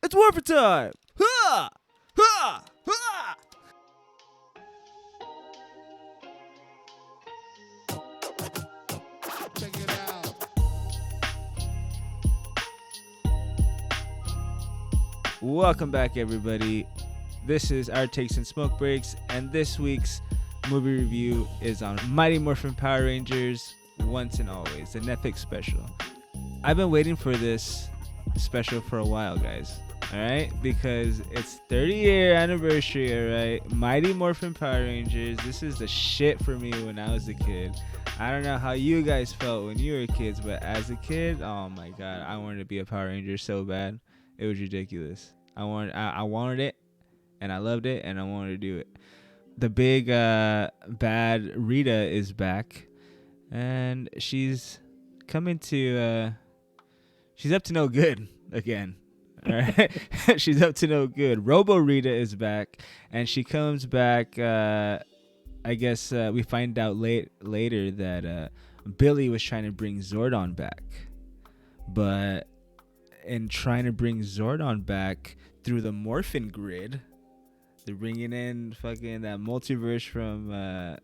It's Morphin Time! Ha! Ha! Ha! Check it out. Welcome back, everybody. This is our Takes and Smoke Breaks, and this week's movie review is on Mighty Morphin Power Rangers Once and Always, the Netflix special. I've been waiting for this special for a while, guys. Alright? Because it's 30-year anniversary, alright? Mighty Morphin Power Rangers. This is the shit for me when I was a kid. I don't know how you guys felt when you were kids, but as a kid, oh my god, I wanted to be a Power Ranger so bad. It was ridiculous. I wanted it, and I loved it, and I wanted to do it. The big bad Rita is back, and she's coming to she's up to no good again. All right. She's up to no good. Robo Rita is back, and she comes back. I guess we find out later that Billy was trying to bring Zordon back, but in trying to bring Zordon back through the Morphin grid, they're bringing in fucking that multiverse from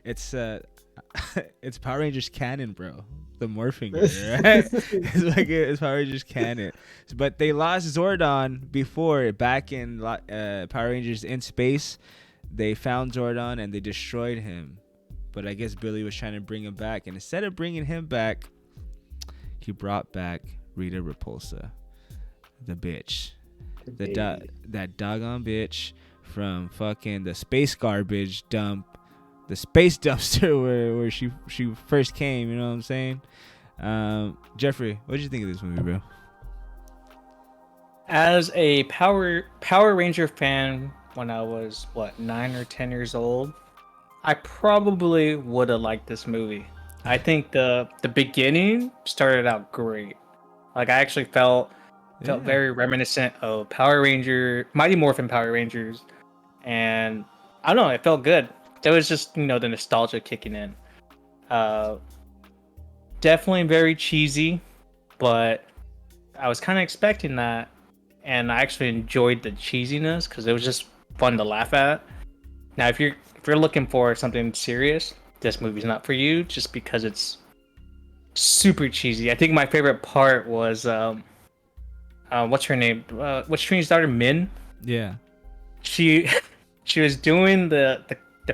it's Power Rangers canon, bro. The Morphin grid, right? It's Power Rangers canon. But they lost Zordon before, back in Power Rangers in Space. They found Zordon and they destroyed him. But I guess Billy was trying to bring him back, and instead of bringing him back, he brought back Rita Repulsa, the bitch. That doggone bitch from fucking the space garbage dump, the space dumpster where she first came. You know what I'm saying? Jeffrey, what did you think of this movie, bro? As a Power Ranger fan, when I was 9 or 10 years old, I probably would have liked this movie. I think the beginning started out great. Like, I actually felt very reminiscent of Mighty Morphin Power Rangers, and I don't know, it felt good. It was just, the nostalgia kicking in. Definitely very cheesy, but I was kind of expecting that, and I actually enjoyed the cheesiness because it was just fun to laugh at. Now, if you're looking for something serious, this movie's not for you, just because it's super cheesy. I think my favorite part was what's her name? What's Trini's daughter? Min. Yeah. She was doing the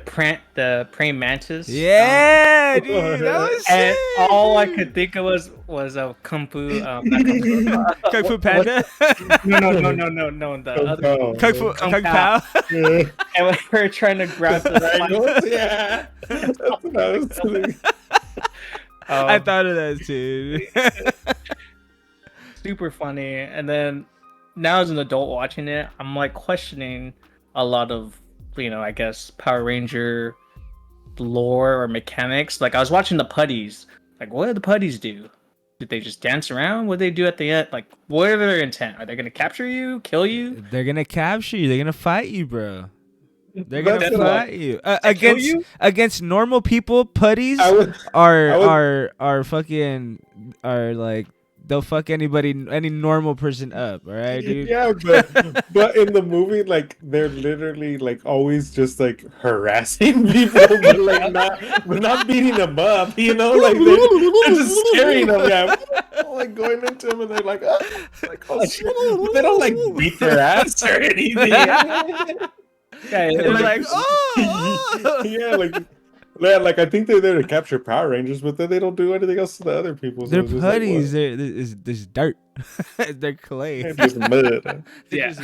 praying mantis. Yeah, dude, that was sick. And all I could think of was a Kung Fu. Kung Fu Panda. No. The other Kung Pao. And when we were trying to grab the Yeah. That's what I was thinking. I thought of that too. Super funny. And then now as an adult watching it, I'm like questioning a lot of, I guess Power Ranger lore or mechanics. Like, I was watching the putties. Like, what did the putties do? Did they just dance around? What did they do at the end? Like, what are their intent? Are they gonna capture you? Kill you? They're gonna capture you. They're gonna fight you, bro. They're gonna fight you. Against normal people. Putties are like, they'll fuck any normal person up. All right, dude. Yeah, but in the movie, like, they're literally like always just like harassing people, but not beating them up. Like they're just scaring them. Yeah, like going into them and they're like, oh shit. But they don't like beat their ass or anything. Yeah, they're like, oh. Yeah, like I think they're there to capture Power Rangers, but then they don't do anything else to the other people. So they're putties. There's dirt. They're clay. They're just mud. Yeah.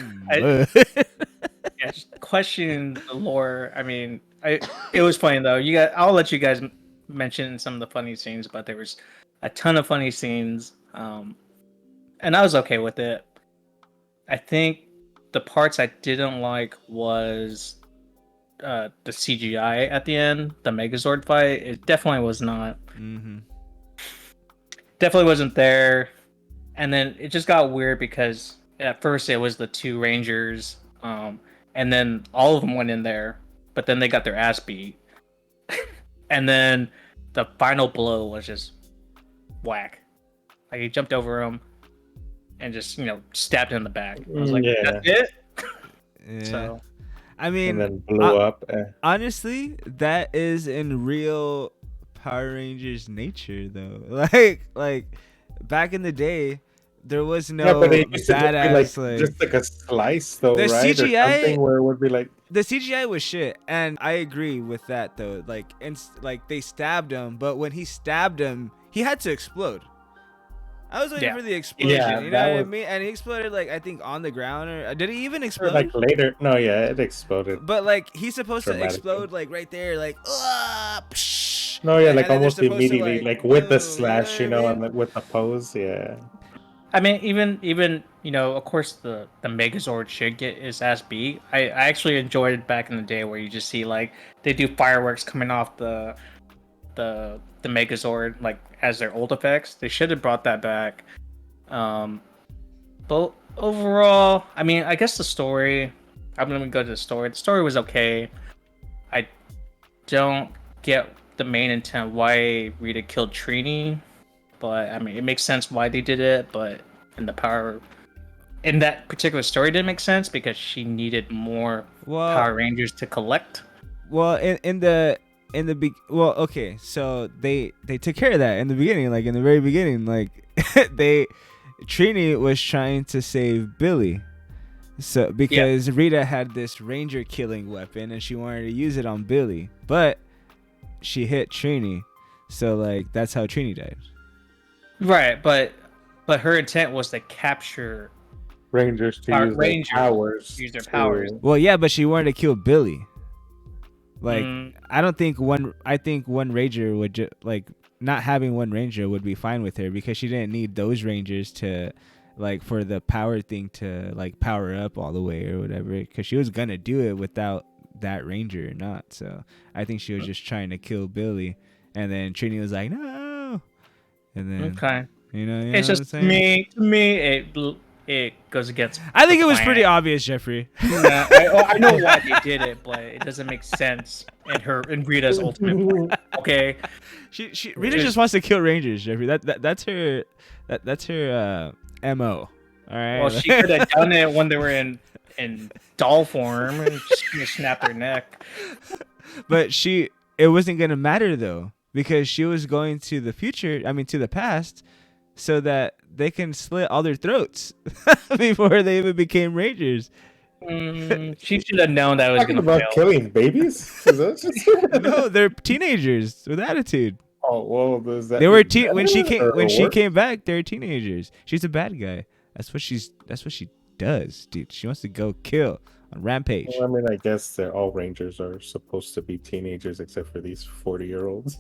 Questioning the lore. I mean, it was funny though. I'll let you guys mention some of the funny scenes, but there was a ton of funny scenes, and I was okay with it. I think the parts I didn't like was the CGI at the end, the Megazord fight. It definitely was not. Mm-hmm. Definitely wasn't there. And then it just got weird because at first it was the two Rangers, and then all of them went in there, but then they got their ass beat. And then the final blow was just whack. Like, he jumped over him, and just stabbed him in the back. I was like, that's it. Yeah. So I mean, and then blew up. Honestly, that is in real Power Rangers nature, though. Like back in the day, there was no But it used to just be badass just like a slice, though, the right? Or CGI something where it would be like the CGI was shit, and I agree with that though. Like, like they stabbed him, but when he stabbed him, he had to explode. I was waiting for the explosion, you know what I mean? And he exploded, like, I think on the ground, or did he even explode? Or like later. No, yeah, it exploded. But like he's supposed to explode like right there, like psh, no, yeah, like and almost immediately, to, like with the boom, slash, you know what I mean? and with the pose, yeah. I mean, even of course the Megazord should get his ass beat. I actually enjoyed it back in the day where you just see like they do fireworks coming off the Megazord like as their old effects. They should have brought that back. But overall, I mean, I guess the story. I'm gonna go to the story. The story was okay. I don't get the main intent why Rita killed Trini, but I mean, it makes sense why they did it. But in that particular story, didn't make sense because she needed more Power Rangers to collect. Well, okay, so they took care of that in the beginning, like in the very beginning, like Trini was trying to save Billy, so because Rita had this Ranger killing weapon and she wanted to use it on Billy, but she hit Trini, so like that's how Trini died. Right, but her intent was to capture Rangers to use their powers. Well, yeah, but she wanted to kill Billy. Like, I think one Ranger would like not having one Ranger would be fine with her because she didn't need those Rangers to like for the power thing to like power up all the way or whatever, because she was gonna do it without that Ranger or not. So I think she was just trying to kill Billy, and then Trini was like, no, and then you know it's just to me it goes against. I think it was pretty obvious, Jeffrey. Yeah, I know why they did it, but it doesn't make sense in Rita's ultimate plan. Okay, Rita just wants to kill Rangers, Jeffrey. That's her MO. All right. Well, she could have done it when they were in doll form and just snap their neck. But it wasn't gonna matter though, because she was going to the future. I mean, to the past, so that they can slit all their throats before they even became Rangers. She should have known that it was going to fail. Killing babies? No, they're teenagers with attitude. Oh well, does that? They were when she came back. They're teenagers. She's a bad guy. That's what she does, dude. She wants to go kill on rampage. Well, I mean, I guess all Rangers are supposed to be teenagers, except for these 40-year-olds.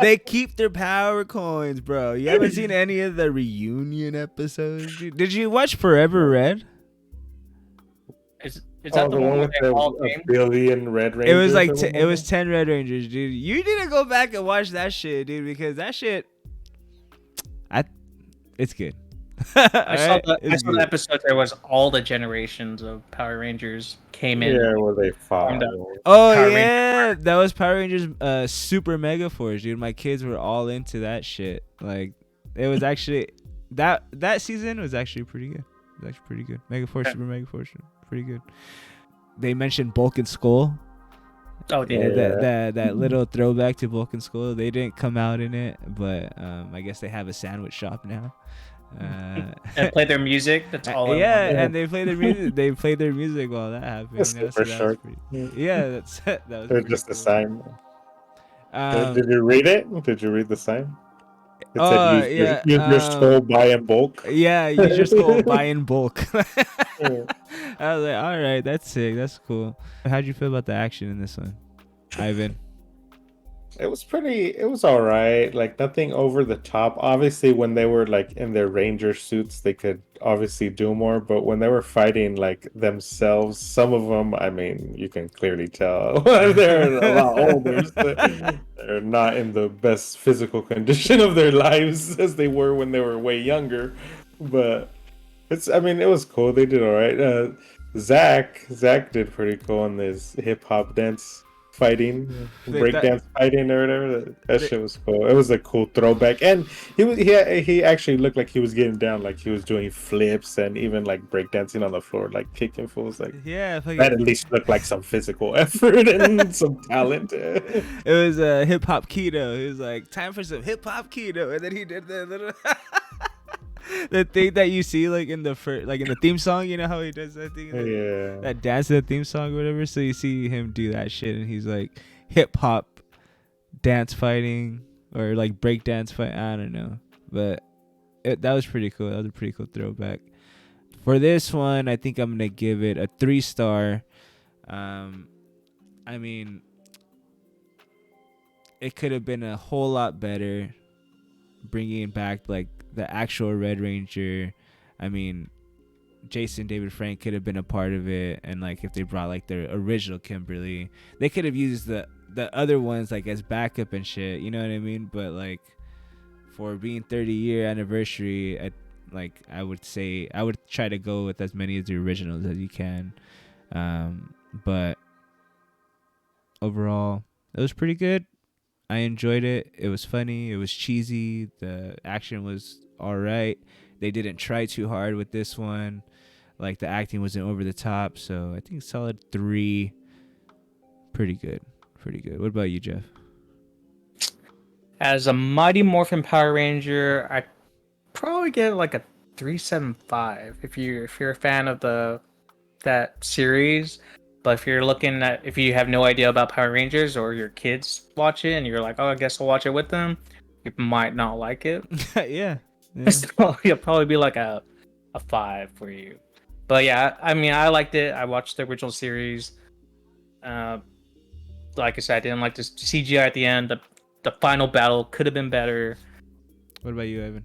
They keep their power coins, bro. You haven't seen any of the reunion episodes? Did you watch Forever Red? Is that the one with the billion Red Rangers? It was like it was 10 Red Rangers, dude. You need to go back and watch that shit, dude, because that shit, it's good. I saw the episode. There was all the generations of Power Rangers came in. Yeah, where they fought. Oh yeah, that was Power Rangers Super Mega Force, dude. My kids were all into that shit. Like, it was actually that season was actually pretty good. It was actually pretty good. Mega Force, Super Mega Force, pretty good. They mentioned Bulk and Skull. Oh, yeah. That little throwback to Bulk and Skull. They didn't come out in it, but I guess they have a sandwich shop now. And play their music. That's all. And they play their music. They played their music while that happened. For sure. That was just cool. a sign. Did you read it? Did you read the sign? It said use your skull, buy in bulk. Yeah, use your skull, buy in bulk. I was like, all right, that's sick. That's cool. How'd you feel about the action in this one, Ivan? It was all right. Like, nothing over the top. Obviously, when they were like in their Ranger suits, they could obviously do more. But when they were fighting like themselves, some of them, I mean, you can clearly tell they're a lot older. So they're not in the best physical condition of their lives as they were when they were way younger. But it was cool. They did all right. Zach did pretty cool on this hip hop dance fighting, Like breakdance fighting or whatever. That shit was cool. It was a cool throwback, and he actually looked like he was getting down, like he was doing flips and even like breakdancing on the floor, like kicking fools. Like yeah, that at least looked like some physical effort and some talent. it was a hip hop keto. He was like, time for some hip hop keto, and then he did the little the thing that you see like in the like in the theme song. You know how he does that thing, Yeah, that dance to the theme song or whatever. So you see him do that shit, and he's like hip hop dance fighting or like break dance fight. I don't know, but that was pretty cool. That was a pretty cool throwback. For this one, I think I'm gonna give it a 3-star. I mean, it could have been a whole lot better, bringing back like the actual Red Ranger. I mean, Jason David Frank could have been a part of it, and like if they brought like the original Kimberly, they could have used the other ones like as backup and shit. You know what I mean? But like for being 30-year anniversary, I would say I would try to go with as many of the originals as you can. But overall, it was pretty good. I enjoyed it. It was funny. It was cheesy. The action was all right. They didn't try too hard with this one. Like the acting wasn't over the top. So I think solid 3. Pretty good. Pretty good. What about you, Jeff? As a Mighty Morphin Power Ranger, I probably get like a 3.75 if you're a fan of that series. But if you have no idea about Power Rangers or your kids watch it and you're like, oh, I guess I'll watch it with them, you might not like it. Yeah. So it'll probably be like a 5 for you. But yeah, I mean, I liked it. I watched the original series. Like I said, I didn't like the CGI at the end. The final battle could have been better. What about you, Evan?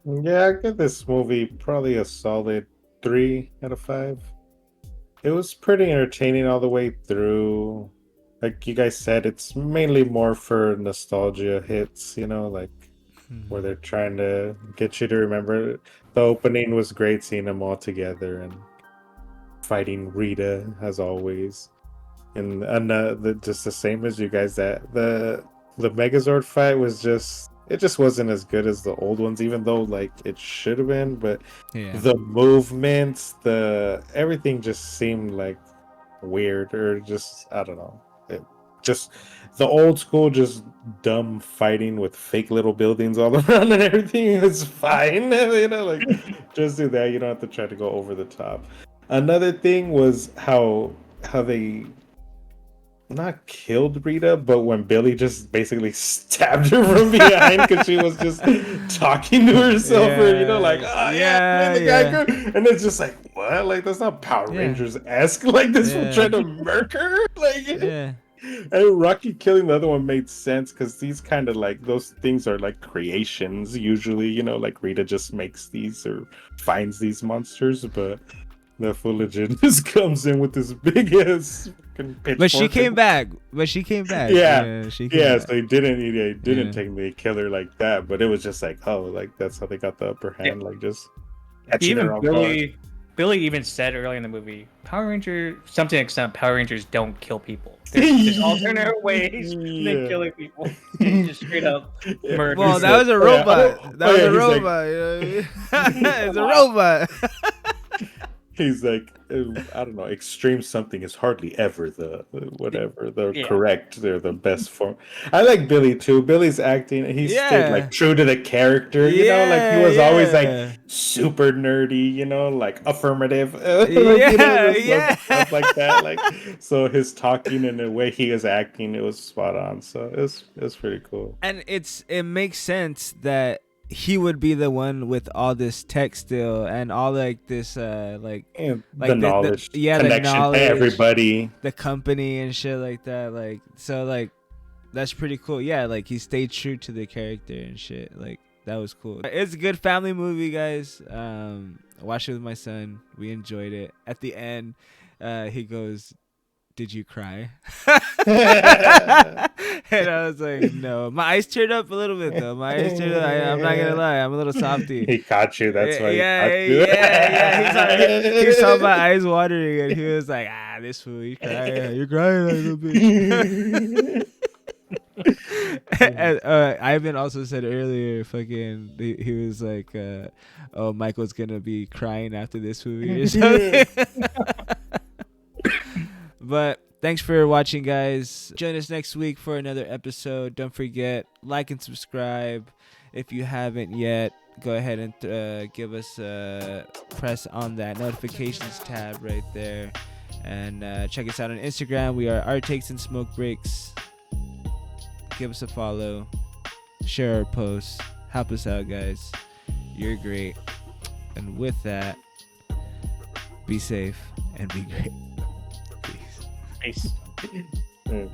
yeah, I give this movie probably a solid 3 out of 5. It was pretty entertaining all the way through. Like you guys said, it's mainly more for nostalgia hits, like where they're trying to get you to remember. The opening was great, seeing them all together and fighting Rita as always. And just the same as you guys, that the Megazord fight was just wasn't as good as the old ones, even though like it should have been. But the movements, everything just seemed like weird, or just I don't know. Just the old school, just dumb fighting with fake little buildings all around and everything is fine. Like just do that. You don't have to try to go over the top. Another thing was how they not killed Rita, but when Billy just basically stabbed her from behind because she was just talking to herself, or like, oh yeah, the guy, and it's just like, what? Like that's not Power Rangers-esque. Like this one trying to murder her, like. And Rocky killing the other one made sense because these kind of like those things are like creations usually, like Rita just makes these or finds these monsters, but the fool legit just comes in with this big ass pitchfork. But she came back. Yeah, she came back. So he didn't technically kill her like that, but it was just like, oh, like that's how they got the upper hand, like just even Billy even said earlier in the movie, Power Rangers don't kill people. There's alternate ways than killing people. Just straight up murder. Well, that was a robot. That was a robot. It's a robot. He's like, I don't know, extreme something is hardly ever the correct, they're the best form. I like Billy too. Billy's acting, he stayed like true to the character, like he was always like super nerdy, like affirmative. Stuff like that. Like so his talking and the way he was acting, it was spot on. So it was pretty cool. And it makes sense that he would be the one with all this tech still and all like this like the knowledge, connection the knowledge, to everybody, the company and shit like that. Like so, like that's pretty cool. Yeah, like he stayed true to the character and shit. Like that was cool. It's a good family movie, guys. I watched it with my son. We enjoyed it. At the end, he goes, did you cry? And I was like, no. My eyes teared up a little bit though. My eyes teared up. I'm not gonna lie. I'm a little softy. He caught you. That's why. He saw my eyes watering, and he was like, this fool, you crying. You're crying a little bit. And Ivan also said earlier, fucking, he was like, oh, Michael's gonna be crying after this movie or something. But thanks for watching, guys. Join us next week for another episode. Don't forget, like and subscribe if you haven't yet. Go ahead and give us press on that notifications tab right there, and check us out on Instagram. We are Our Takes and Smoke Breaks. Give us a follow, share our posts, help us out, guys. You're great. And with that, be safe and be great. Peace. Nice.